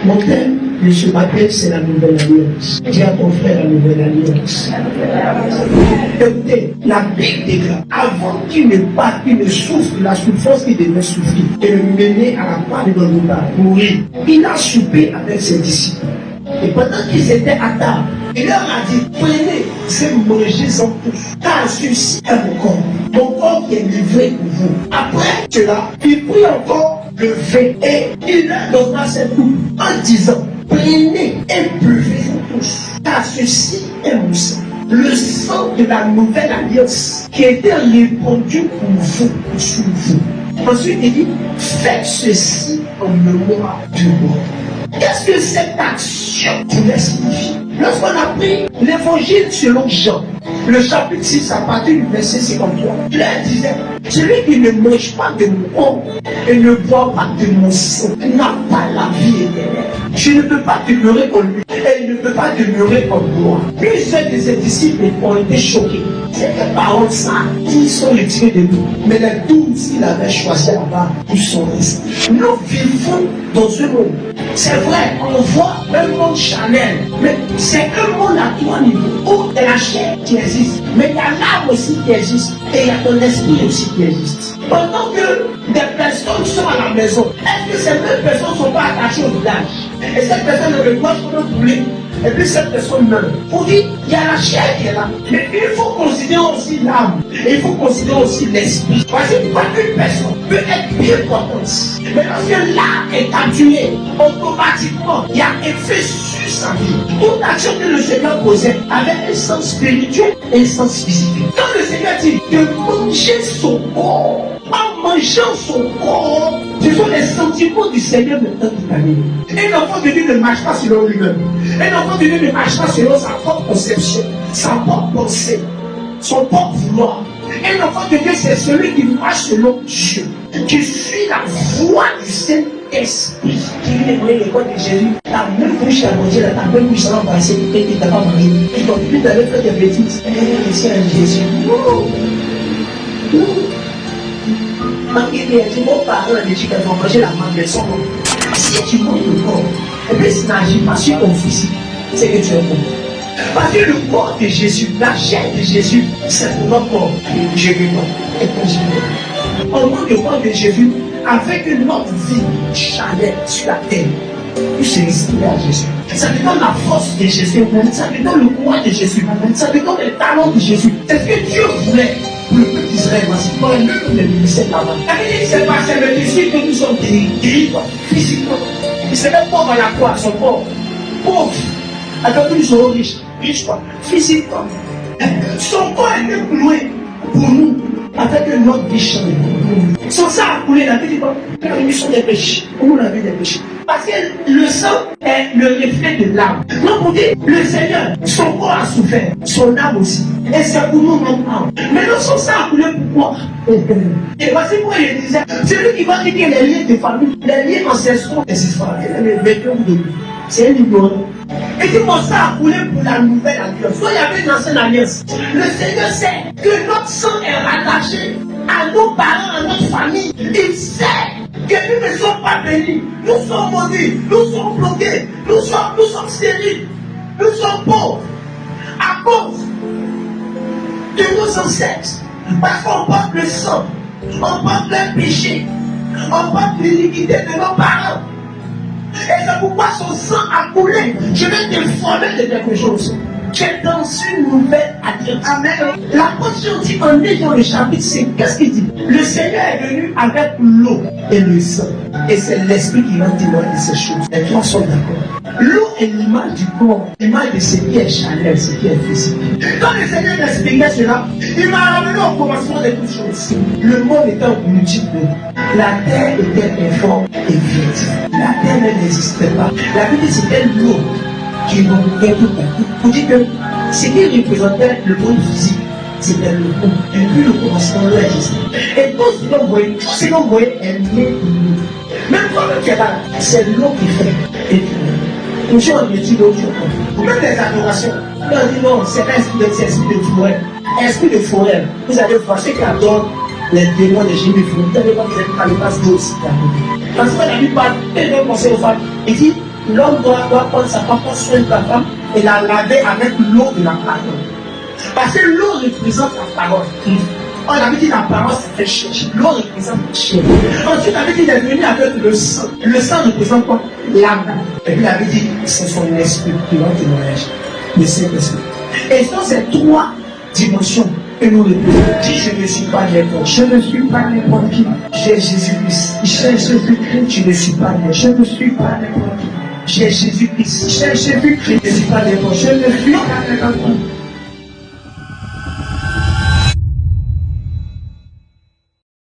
Mon thème de ce matin, c'est la nouvelle alliance. Dis à ton frère la nouvelle alliance. Écoutez, la Bible déclare, avant qu'il ne parte, qu'il ne souffre la souffrance qu'il devait souffrir, et le mener à la part de mourir, il a soupé avec ses disciples. Et pendant qu'ils étaient à table, il leur a dit, prenez, c'est mangez-en tous, car ceci est mon corps qui est livré pour vous. Après cela, il prit encore le vin et il leur donna cette coupe en disant, prenez et buvez-en tous, car ceci est mon sang. Le sang de la nouvelle alliance qui a été répandu pour vous, sur vous. Ensuite, il dit, faites ceci en mémoire de moi. Qu'est-ce que cette action pouvait signifier? Lorsqu'on a pris l'évangile selon Jean, le chapitre 6 à partir du verset 53, il leur disait, celui qui ne mange pas de mon corps et ne boit pas de mon sang n'a pas la vie éternelle. Je ne peux pas demeurer en lui et il ne peut pas demeurer en moi. Plusieurs de ses disciples ont été choqués. Ces paroles ça, ils sont retirés de nous. Mais les 12 qu'il avait choisi là-bas, ils sont restés. Nous vivons dans un monde. C'est vrai, on voit un monde charnel, mais c'est un monde à trois niveaux. Où il y a la chair qui existe, mais il y a l'âme aussi qui existe, et il y a ton esprit aussi qui existe. Pendant que des personnes sont à la maison, est-ce que ces mêmes personnes ne sont pas attachées au village? Et cette personne ne doit pas brûler. Et puis cette personne meurt. Pour dire, il y a la chair qui est là. Mais il faut considérer aussi l'âme. Et il faut considérer aussi l'esprit. Parce que pas une personne peut être bien importante. Mais lorsque l'âme est capturée, automatiquement, il y a effet sur sa vie. Toute action que le Seigneur posait avait un sens spirituel et un sens physique. Quand le Seigneur dit de manger son corps, en mangeant son corps, ce sont les sentiments du Seigneur maintenant qui t'animent. Un enfant de Dieu ne marche pas selon lui-même. Un enfant de Dieu ne marche pas selon sa propre conception, sa propre pensée, son propre vouloir. Un enfant de Dieu, c'est celui qui marche selon Dieu, qui suit la voie du Saint-Esprit. Qui vient de l'école de Jésus, ta même bouche à manger, ta même bouche à passer, et qui t'a pas marié. Tu continues d'aller faire des bêtises. Et ici à Jésus. Quand il dit, vos parents ont dit qu'elles vont manger la mangue de son nom. Si tu manges le corps, et puis tu n'agis pas sur ton physique, c'est que tu es bon. Parce que le corps de Jésus, la chair de Jésus, c'est pour notre corps. Jésus, et continuer. On manque le corps de Jésus avec notre vie charnelle sur la terre. Puis se respirer à Jésus. Ça me donne la force de Jésus, ça me donne le courage de Jésus, ça me donne le talent de Jésus. C'est ce que Dieu voulait pour le peuple d'Israël. C'est pas lui qui le ministère là-bas. C'est pas le disciple que nous sommes guéris physiquement. Il se met pauvre à la croix, son corps. Pauvre. Alors que nous sommes riches. Riches quoi? Physiquement. Son corps est loué pour nous. Avec notre vie changée. Sans ça, couler la vie, la rémission des péchés. Où la vie des péchés? Parce que le sang est le reflet de l'âme. Donc on dit, le Seigneur, son corps a souffert, son âme aussi. Et c'est pour nous notre âme. Mais non, son sang a coulé pourquoi? Et voici pourquoi il disait, celui qui va quitter les liens de famille, les liens ancestraux des histoires, les vécus de lui. C'est un ignorant. Et dit, mon sang a coulé pour la nouvelle alliance. Quand il y avait une ancienne alliance, le Seigneur sait que notre sang est rattaché à nos parents, à notre famille. Il sait que nous ne sommes pas bénis. Nous sommes maudits, nous sommes bloqués, nous sommes stériles, nous sommes pauvres à cause de nos ancêtres. Parce qu'on porte le sang, on porte le péché, on porte l'iniquité de nos parents. Et c'est pourquoi son sang a coulé. Je vais t'informer de quelque chose. Tu es dans une nouvelle alliance. Amen. La portion dit en ayant le chapitre 5, qu'est-ce qu'il dit? Le Seigneur est venu avec l'eau et le sang. Et c'est l'esprit qui va témoigner de ces choses. Les trois sont d'accord. L'eau est l'image du corps, l'image de ce qui est charnel, ce qui est physique. Quand le Seigneur m'expliquait cela, il m'a ramené au commencement de toutes choses. Le monde étant multiple, la terre était informe et vide. La terre n'existait pas. La Bible dit c'était l'eau qui nous tout pour dire que ce qui représentait le monde physique, c'était le monde. Et puis le commencement là existait. Et tout ce que vous voyez est né de l'eau. Même quand tu es là, c'est l'eau qui fait. Et puis, toujours on dit l'eau qui fait. Même les adorations, on dit non, c'est pas esprit de forêt. Esprit de forêt, vous allez voir ceux qui adorent les démons des génies, vous n'avez pas qu'ils n'allez pas se dire aussi. Parce que la Bible parle tellement conseil aux femmes. Il dit, l'homme doit prendre sa femme, prendre soin de la femme et la laver avec l'eau de la parole. Parce que l'eau représente la parole. On avait dit la parole, c'était chercher. L'eau représente la chair. Ensuite, on avait dit, il est venu avec le sang. Le sang représente quoi? L'âme. Et puis, il avait dit, c'est son esprit qui va témoigner. Le Saint-Esprit. Et dans ces trois dimensions que nous représentons, dis, je ne suis pas n'importe qui. Je ne suis pas n'importe qui. J'ai Jésus-Christ. J'ai Jésus-Christ. Je ne suis pas n'importe qui. Je ne suis pas n'importe qui. J'ai Jésus-Christ. J'ai Jésus-Christ. Je ne suis pas n'importe qui. Je ne suis pas n'importe qui.